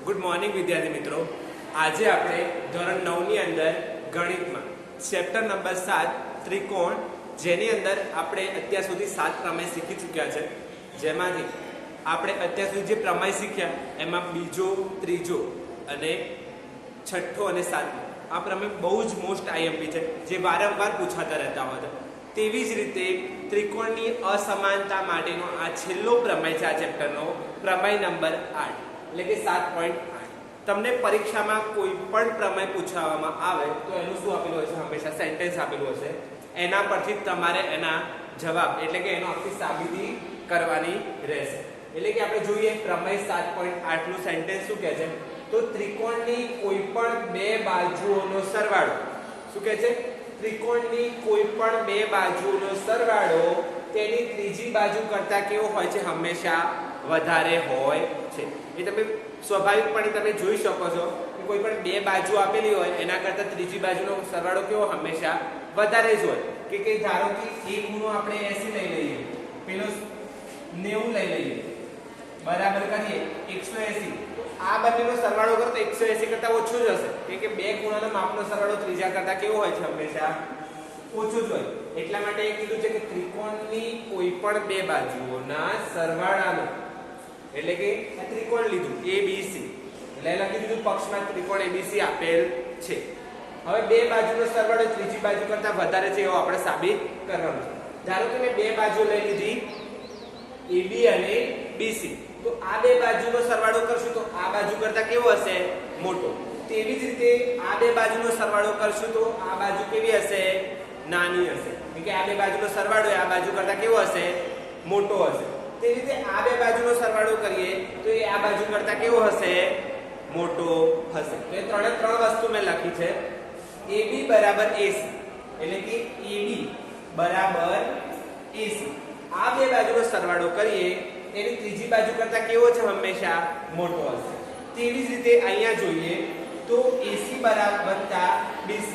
Good morning વિદ્યાર્થી મિત્રો। આજે આપણે ધોરણ 9 ની અંદર ગણિતમાં ચેપ્ટર નંબર 7 ત્રિકોણ, જેની અંદર આપણે અત્યાર સુધી 7 પ્રમેય શીખી ચૂક્યા છે। જેમાંથી આપણે અત્યાર સુધી જે પ્રમેય શીખ્યા એમાં બીજો, ત્રીજો અને છઠ્ઠો અને સાતમો આ પ્રમેય બહુ જ મોસ્ટ આઈએમપી છે, જે વારંવાર પૂછાતા રહેતા હોય છે। તેવી જ રીતે ત્રિકોણની અસમાનતા માટેનો આ છેલ્લો પ્રમેય છે, આ ચેપ્ટરનો પ્રમેય નંબર 8 એટલે કે 7.8। તમને પરીક્ષામાં કોઈ પણ પ્રમેય પૂછવામાં આવે તો એનું શું આપેલું હોય છે? હંમેશા સેન્ટેન્સ આપેલું હશે, એના પરથી તમારે એના જવાબ એટલે કે એનો આખી સાબિતી કરવાની રહેશે। એટલે કે આપણે જોઈએ પ્રમેય 7.8 નું સેન્ટેન્સ શું કહે છે, તો ત્રિકોણની કોઈ પણ બે બાજુઓનો સરવાળો, શું કહે છે? ત્રિકોણની કોઈ પણ બે બાજુઓનો સરવાળો તેની ત્રીજી બાજુ કરતા કેવો હોય છે? હંમેશા વધારે હોય છે। એ તમે સ્વાભાવિકપણે તમે જોઈ શકો છો કે કોઈ પણ બે બાજુ આપેલી હોય એના કરતા ત્રીજી બાજુનો સરવાળો કેવો? હંમેશા વધારે જ હોય। કે ધારો કે એક ખૂણો આપણે 80 લઈ લઈએ, પેલો 90 લઈ લઈએ, બરાબર કરીએ 180, તો આ બંનેનો સરવાળો કરો તો 180 કરતા ઓછો જ હશે, કે બે ખૂણાના માપનો સરવાળો ત્રીજા કરતા કેવો હોય છે? હંમેશા ઓછો જ હોય। એટલા માટે એ કીધું છે કે ત્રિકોણની કોઈ પણ બે બાજુઓના સરવાળાનો, એટલે કે આ ત્રિકોણ લીધું ABC, એટલે લખી દીધું પક્ષમાં ત્રિકોણ ABC આપેલ છે। હવે બે બાજુનો સરવાળો ત્રીજી બાજુ કરતા વધારે છે એવો આપણે સાબિત કરવાનું છે। ધારો કે મેં બે બાજુ લઈ લીધી AB અને BC, તો આ બે બાજુનો સરવાળો કરશું તો આ બાજુ કરતા કેવો હશે? મોટો। તેવી જ રીતે આ બે બાજુનો સરવાળો કરશું તો આ બાજુ કેવી હશે? નાની હશે। કે આ બે બાજુનો સરવાળો આ બાજુ કરતા કેવો હશે? મોટો હશે। તેવી રીતે આ બે બાજુનો સરવાળો કરીએ તો એ આ બાજુ કરતા કેવો હશે? મોટો હશે। તો એ ત્રણે ત્રણ વસ્તુ મેં લખી છે। AB બરાબર AC, એટલે કે AB બરાબર AC, આ બે બાજુનો સરવાળો કરીએ એની ત્રીજી બાજુ કરતા કેવો છે? હંમેશા મોટો હશે। તેવી જ રીતે અહીંયા જોઈએ તો AC બરાબર વત્તા BC,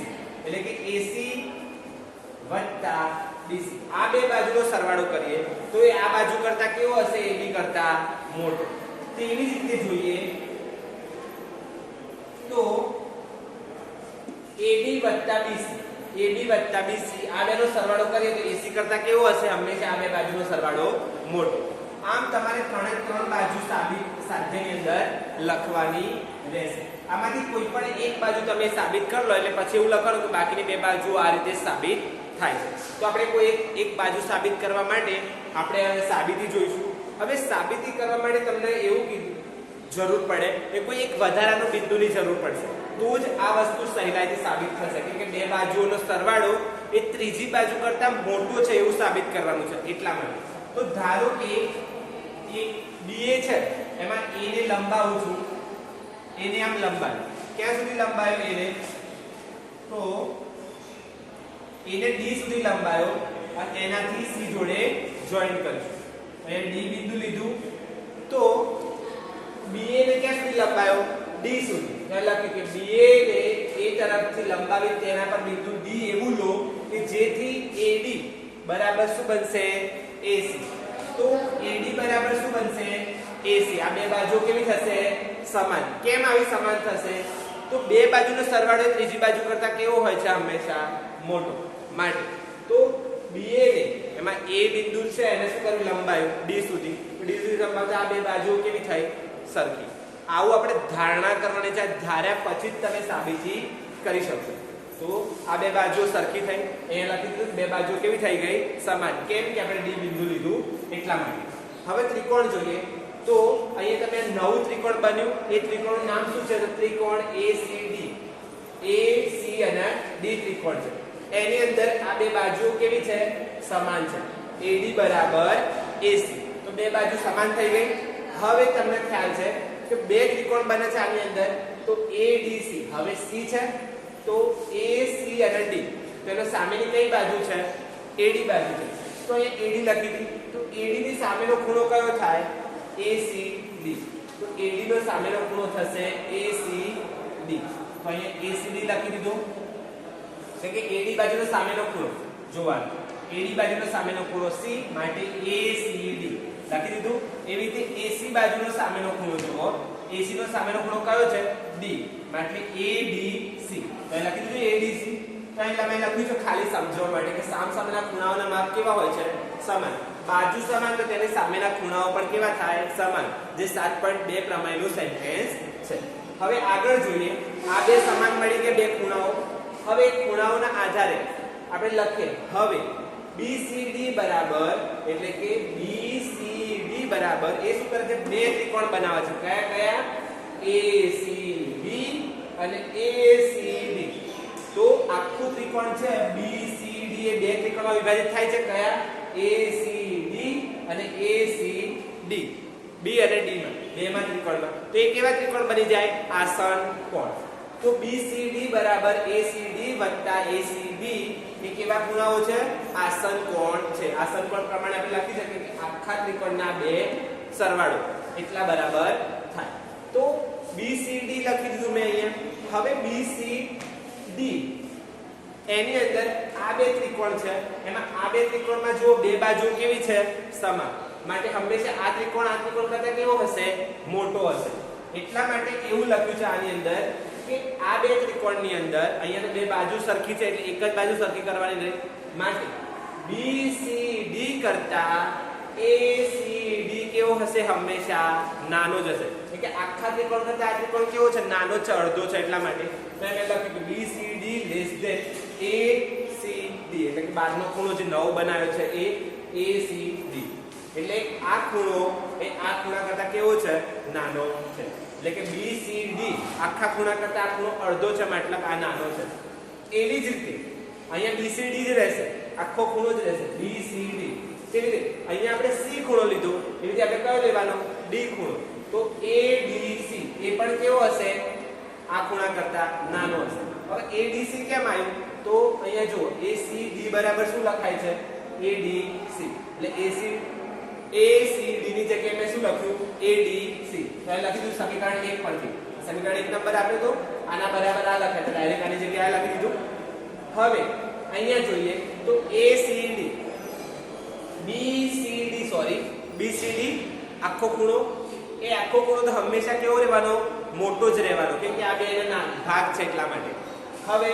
એટલે કે AC વત્તા BC, આ બે બાજુનો સરવાળો કરીએ તો એ આ બાજુ કરતા કેવો હશે? AB કરતા મોટો। તેવી જ રીતે જોઈએ તો AB વત્તા BC, AB વત્તા BC આ બેનો સરવાળો કરીએ તો AC કરતા કેવો હશે? હંમેશા આ બે બાજુનો સરવાળો મોટો। આમ તમારે ત્રણે ત્રણ બાજુ સાધ્યની અંદર લખવાની રહેશે। આમાંથી કોઈ પણ એક બાજુ તમે સાબિત કરી લો એટલે પછી એવું લખવાનું કે બાકીની બે બાજુ આ રીતે સાબિત થાય છે। તો આપણે કોઈ એક બાજુ સાબિત કરવા માટે આપણે હવે સાબિતી જોઈશું। હવે સાબિતી કરવા માટે તમને એવું કીધું જરૂર પડે કે કોઈ એક વધારાનો બિંદુની જરૂર પડશે, તો જ આ વસ્તુ સહેલાઈથી સાબિત થશે। કે બે બાજુઓનો સરવાળો એ ત્રીજી બાજુ કરતા મોટો છે એવું સાબિત કરવાનું છે। એટલા માટે તો ધારો કે એક BA છે, એમાં A ને લંબાવું છું, એને આમ લંબાવ્યું, ક્યાં સુધી લંબાવ્યો? એને તો એને D સુધી લંબાયો અને એનાથી C જોડે જોઈન કરીશું। અહીંયા D બિંદુ લીધું તો BA ને ક્યાં સુધી લંબાયો? D સુધી। એટલે લખ્યું કે BA ને A તરફથી લંબાવી તેના પર બિંદુ D એવું લો કે જેથી AD બરાબર શું બનશે? AC। તો AD બરાબર શું બનશે? AC। આ બે બાજુઓ કેવી થશે? સમાન। કેમ આવી સમાન થશે? તો બે બાજુનો સરવાળો ત્રીજી બાજુ કરતા કેવો હોય છે? હંમેશા મોટો માટે તો BA ને એમાં A બિંદુ છે એને શું કર્યું? લંબાયું D સુધી। D સુધી લંબાવતા આ બે બાજુઓ કેવી થઈ? સરખી। આવું આપણે ધારણા કરવાની છે, ધાર્યા પછી જ તમે સાબિતી કરી શકશો। તો આ બે બાજુઓ સરખી થઈ, અહીંયા લખી દીધું બે બાજુઓ કેવી થઈ ગઈ? સમાન। કેમ કે આપણે D બિંદુ લીધું એટલા માટે। હવે ત્રિકોણ જોઈએ તો અહીંયા તમે નવું ત્રિકોણ બન્યું, એ ત્રિકોણનું નામ શું છે? તો ત્રિકોણ ACD, AC અને D ત્રિકોણ છે। એની અંદર આ બે બાજુઓ કેવી છે? સમાન છે। AD બરાબર AC, તો બે બાજુ સમાન થઈ ગઈ। હવે તમને ખ્યાલ છે કે બે ત્રિકોણ બને છે આની અંદર, તો ADC, હવે C છે તો AC અને D, તેનો સામેની કઈ બાજુ છે? AD બાજુ છે। તો અહીંયા AD લખી દી, તો AD ની સામેનો ખૂણો કયો થાય? ACD, તો AD નો સામેનો ખૂણો થશે ACD। તો અહીંયા ACD લખી દીધું, એટલે કે AD બાજુનો સામેનો ખૂણો જોવાનો, AD બાજુનો સામેનો ખૂણો C માટે ACD લખી દીધું। એવી રીતે AC બાજુનો સામેનો ખૂણો જુઓ AC નો સામેનો ખૂણો કયો છે D માટે ADC તો અહીં લખી દીધું ADC તો અહીં મેં લખ્યું છે ખાલી સમજવા માટે કે સામસામેના ખૂણાઓના માપ કેવા હોય છે સમાન બાજુ સમાન તો તેની સામેના ખૂણાઓ પણ કેવા થાય સમાન જે 7.2 પ્રમેયનું સેન્ટેન્સ છે હવે આગળ જોઈએ આ બે સમાન મળી કે બે ખૂણાઓ હવે ખૂણાઓના આધારે આપણે લખીએ હવે BCD બરાબર એટલે કે BCD બરાબર એ શું કરે છે બે ત્રિકોણ બનાવે છે કયા કયા ACB અને ACD તો આખું ત્રિકોણ છે BCD એ બે ત્રિકોણમાં વિભાજિત થાય છે કયા ACD અને ACD B અને D માં બેમાં ત્રિકોણમાં તો એ કેવા ત્રિકોણ બની જાય આસન કોણ તો BCD બરાબર ACD વત્તા ACB એ કેવા ખૂણાઓ છે આસન કોણ છે આસન કોણ પ્રમાણે આપણે લખી શકીએ કે આખા ત્રિકોણના બે સરવાળો એટલા બરાબર થાય તો BCD લખી દીધું મેં અહીંયા હવે BCD એની અંદર આ બે ત્રિકોણ છે એમાં આ બે ત્રિકોણમાં જો બે બાજુ કેવી છે સમાન માટે હંમેશા આ ત્રિકોણ કરતા કેવો હશે મોટો હશે એટલા માટે એવું લખ્યું છે આની અંદર કે આ બે ત્રિકોણની અંદર અહીંયા તો બે બાજુ સરખી છે એટલે એક જ બાજુ સરખી કરવાની રહે માટે BCD કરતા ACD કેવો હશે હંમેશા નાનો જ હશે એટલે કે આખા ત્રિકોણ કરતા આ ત્રિકોણ કેવો છે નાનો છે અડધો છે એટલા માટે મેં લખ્યું કે BCD લેસ ધેન ACD એટલે કે બારનો ખૂણો જે નવો બનાવ્યો છે એ ACD એટલે આ ખૂણો એ આ ખૂણા કરતા કેવો છે નાનો છે એટલે કે BCD આખા ખૂણા કરતા આ ખૂણો અડધો છે મતલબ આ નાનો છે એવી જ રીતે અહીંયા BCD જ રહેશે આખો ખૂણો જ રહેશે BCD તેવી રીતે અહીંયા આપણે C ખૂણો લીધો એવી રીતે આપણે કયો લેવાનો D ખૂણો તો ADC એ પણ કેવો હશે આ ખૂણા કરતા નાનો હશે હવે ADC કેમ આવ્યું તો અહીંયા જુઓ ACD બરાબર શું લખાય છે ADC એટલે ACD ની જગ્યાએ મેં શું લખ્યું ADC તો અહીં લખી દીધું સમીકરણ 1 પરથી સમીકરણ 1 નંબર આપ્યો તો આના બરાબર આ લખાય તો ડાયરેક્ટ આની જગ્યાએ લખી દીધું હવે અહીંયા જોઈએ તો ACD BCD આખો ખૂણો એ આખો ખૂણો તો હંમેશા કેવો રહેવાનો મોટો જ રહેવાનો કેમ કે આ બે એના ભાગ છે એટલા માટે હવે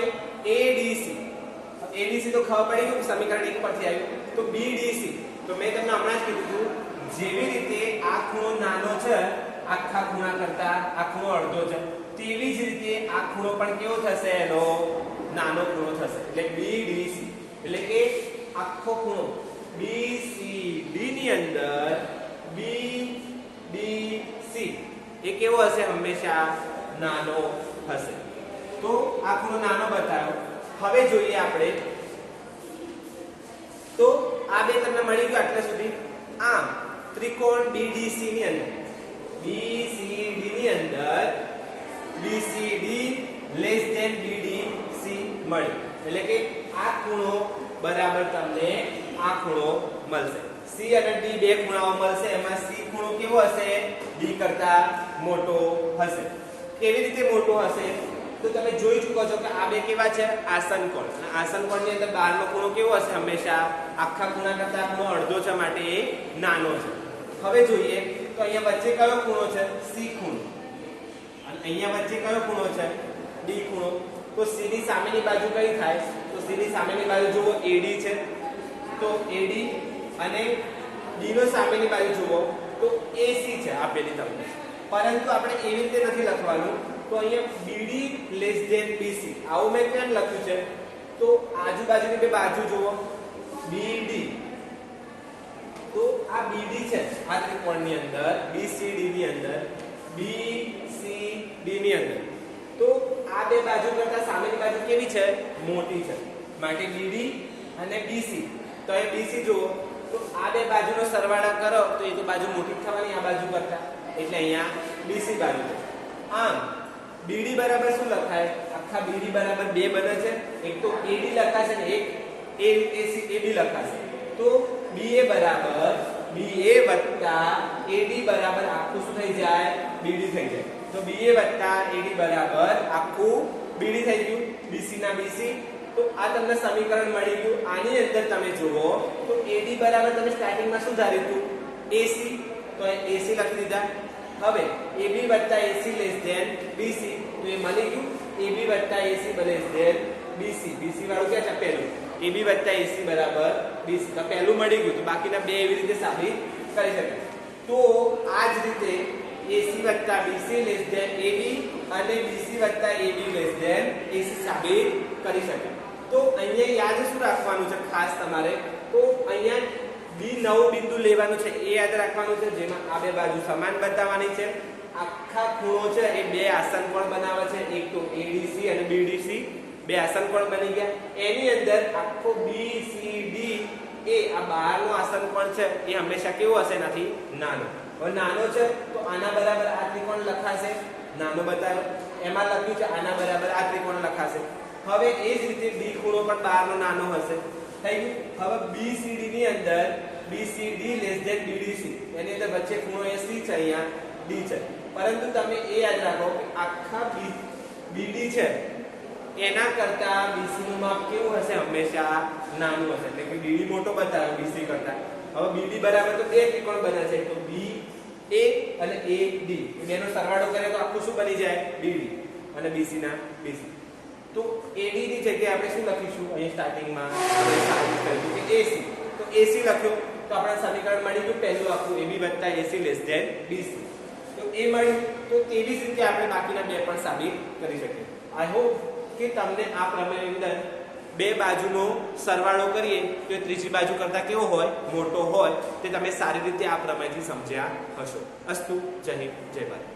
ADC તો ખબર પડી ગયું સમીકરણ 1 પરથી આવ્યું તો BDC તો મેં તમને હમણાં જ કીધું હતું જેવી રીતે આ ખૂણો નાનો છે આખા ખૂણા કરતા આ ખૂણો અડધો છે તેવી જ રીતે આ ખૂણો પણ કેવો થશે એનો નાનો ખૂણો થશે એટલે BDC એટલે કે આખો ખૂણો BCD ની અંદર BDC એ કેવો હશે હંમેશા નાનો હશે તો આ ખૂણો નાનો બતાવ્યો હવે જોઈએ આપણે તો આ બે તમને મળી ગયું આટલા સુધી આમ ત્રિકોણ BDC ની અંદર BCD ની અંદર BCD લેસ ધેન BDC મળી એટલે કે આ ખૂણો બરાબર તમને આ ખૂણો મળશે C અને D બે ખૂણાઓ મળશે એમાં C ખૂણો કેવો હશે D કરતા મોટો હશે કેવી રીતે મોટો હશે તો તમે જોઈ ચૂકો છો કે આ બે કેવા છે આસન કોણ અને આસન કોણની અંદર બહારનો ખૂણો કેવો હશે હંમેશા આખા ખૂણા કરતા ખૂણો અડધો છે માટે એ નાનો છે હવે જોઈએ તો અહીંયા વચ્ચે કયો ખૂણો છે C ખૂણો અને અહીંયા વચ્ચે કયો ખૂણો છે D ખૂણો તો C ની સામેની બાજુ કઈ થાય તો C ની સામેની બાજુ જુઓ AD છે તો AD અને D નો સામેની બાજુ જુઓ તો AC છે આપેલી તમને પરંતુ આપણે એવી રીતે નથી લખવાનું તો અહીંયા BD લેસ ધેન BC આવું મેં કેમ લખ્યું છે તો આજુબાજુની બે બાજુ જુઓ BD તો આ BD છે આ ત્રિકોણની અંદર BCD ની અંદર BCD ની અંદર તો આ બે બાજુ કરતા સામેની બાજુ કેવી છે મોટી છે માટે BD અને BC તો એ BC જુઓ તો આ બે બાજુનો સરવાળા કરો તો એ તો બાજુ મોટી થવાની આ બાજુ કરતા એટલે અહીંયા BC બાજુ છે આમ BD બરાબર શું લખાય આખા BD બરાબર બે બને છે એક તો AD લખાશે ને એક AB લખાશે તો BA બરાબર BA વત્તા AD બરાબર આખું શું થઈ જાય BD થઈ જાય તો BA વત્તા AD બરાબર આખું BD થઈ ગયું BC ના BC તો આ તમને સમીકરણ મળી ગયું આની અંદર તમે જુઓ તો AD બરાબર તમે સ્ટાર્ટિંગમાં શું ધાર્યું હતું AC તો AC લખી દીધા હવે AB વત્તા AC લેસ ધેન BC, તો એ મળી ગયું. AB વત્તા AC less than BC. BC વાળું ક્યાં છે? પહેલું. AB વત્તા AC બરાબર BC. તો પહેલું મળી ગયું. તો બાકીના બે એવી રીતે સાબિત કરી શકાય. તો આ જ રીતે AC વત્તા BC લેસ ધેન AB અને BC વત્તા AB લેસ ધેન AC સાબિત કરી શકાય. તો અહીંયા યાદ શું રાખવાનું છે ખાસ તમારે? તો અહીંયા નવું બિંદુ લેવાનું છે, એ યાદ રાખવાનું છે, જેમાં આ બે બાજુ સમાન બતાવવાની છે. આખા ખૂણો છે એ બે આસનકોણ બનાવે છે, એક તો ADC અને BDC, બે આસનકોણ બની ગયા. એની અંદર આખો BCD એ આ બહારનો આસનકોણ છે એ હંમેશા કેવો હશે? નથી નાનો. હવે નાનો છે તો આના બરાબર આ ત્રિકોણ લખાશે, નાનો બતાવ્યો. એમાં લખ્યું છે આના બરાબર આ ત્રિકોણ લખાશે. હવે એ જ રીતે D ખૂણો પણ બહારનો નાનો હશે. થઈ ગયું. હવે BCD ની અંદર BCD લેસ ધેન BDC, એની અંદર વચ્ચે ખૂણો એ C છે, અહીંયા D છે. પરંતુ તમે એ યાદ રાખો કે આખા BD છે એના કરતા BC નું માપ કેવું હશે? હંમેશા નાનું હશે. એટલે કે BD મોટો બતાવે BC કરતા. હવે BD બરાબર તો બે ત્રિકોણ બને છે, તો BA અને AD, બેનો સરવાળો કરે તો આખું શું બની જાય? BD. અને BC ના BC. તો AD ની જગ્યાએ આપણે શું લખીશું? અહીં સ્ટાર્ટિંગમાં આપણે સાબિત કર્યું કે AC. તો AC લખ્યો તો આપણા સમીકરણ મળી ગયું પહેલું આખું, AB વત્તા AC લેસ ધેન BC. તો એ મળ્યું. તો તેવી જ રીતે આપણે બાકીના બે પણ સાબિત કરી શકીએ. આઈ હોપ કે તમને આ પ્રમેયની અંદર બે બાજુનો સરવાળો કરીએ તો ત્રીજી બાજુ કરતા કેવો હોય? મોટો હોય. તે તમે સારી રીતે આ પ્રમેયથી સમજ્યા હશો. અસ્તુ. જય હિન્દ, જય ભારત.